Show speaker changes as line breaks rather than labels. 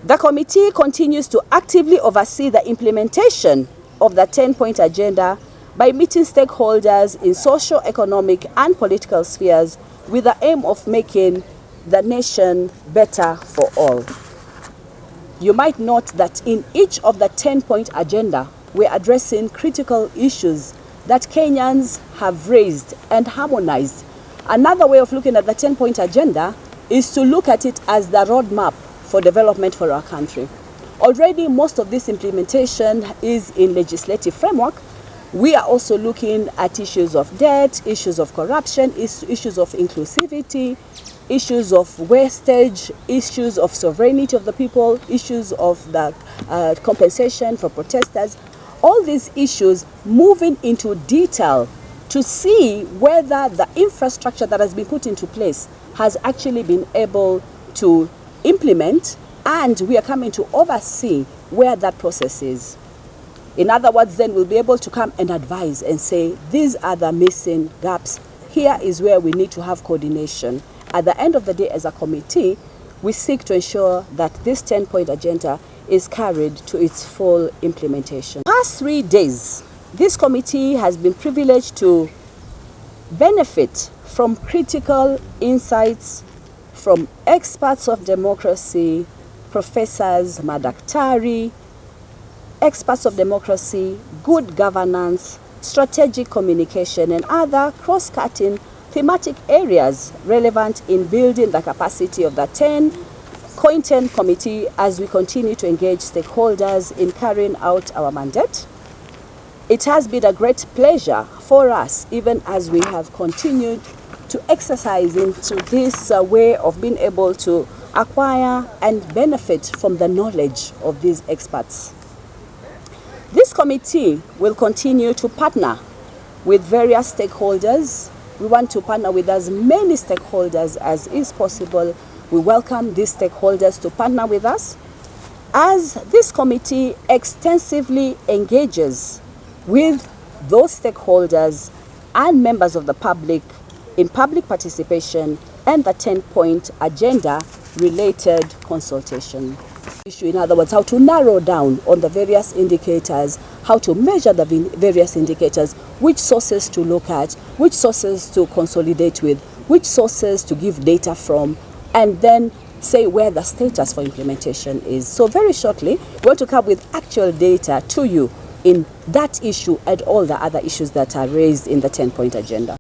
The committee continues to actively oversee the implementation of the 10-point agenda by meeting stakeholders in socio, economic and political spheres with the aim of making the nation better for all. You might note that in each of the 10-point agenda, we're addressing critical issues that Kenyans have raised and harmonized. Another way of looking at the 10-point agenda is to look at it as the roadmap for development for our country. Already, most of this implementation is in legislative framework. We are also looking at issues of debt, issues of corruption, issues of inclusivity, issues of wastage, issues of sovereignty of the people, issues of the compensation for protesters. All these issues moving into detail to see whether the infrastructure that has been put into place has actually been able to implement, and we are coming to oversee where that process is. In other words, then we'll be able to come and advise and say, these are the missing gaps. Here is where we need to have coordination. At the end of the day, as a committee, we seek to ensure that this 10-point agenda is carried to its full implementation. The past 3 days, this committee has been privileged to benefit from critical insights from experts of democracy, professors, madaktari, experts of democracy, good governance, strategic communication, and other cross-cutting thematic areas relevant in building the capacity of the 10 committee as we continue to engage stakeholders in carrying out our mandate. It has been a great pleasure for us, even as we have continued to exercise into this way of being able to acquire and benefit from the knowledge of these experts. This committee will continue to partner with various stakeholders. We want to partner with as many stakeholders as is possible. We welcome these stakeholders to partner with us as this committee extensively engages with those stakeholders and members of the public in public participation and the 10-point agenda related consultation. In other words, how to narrow down on the various indicators, how to measure the various indicators, which sources to look at, which sources to consolidate with, which sources to give data from, and then say where the status for implementation is. So very shortly, we want to come with actual data to you in that issue and all the other issues that are raised in the 10-point agenda.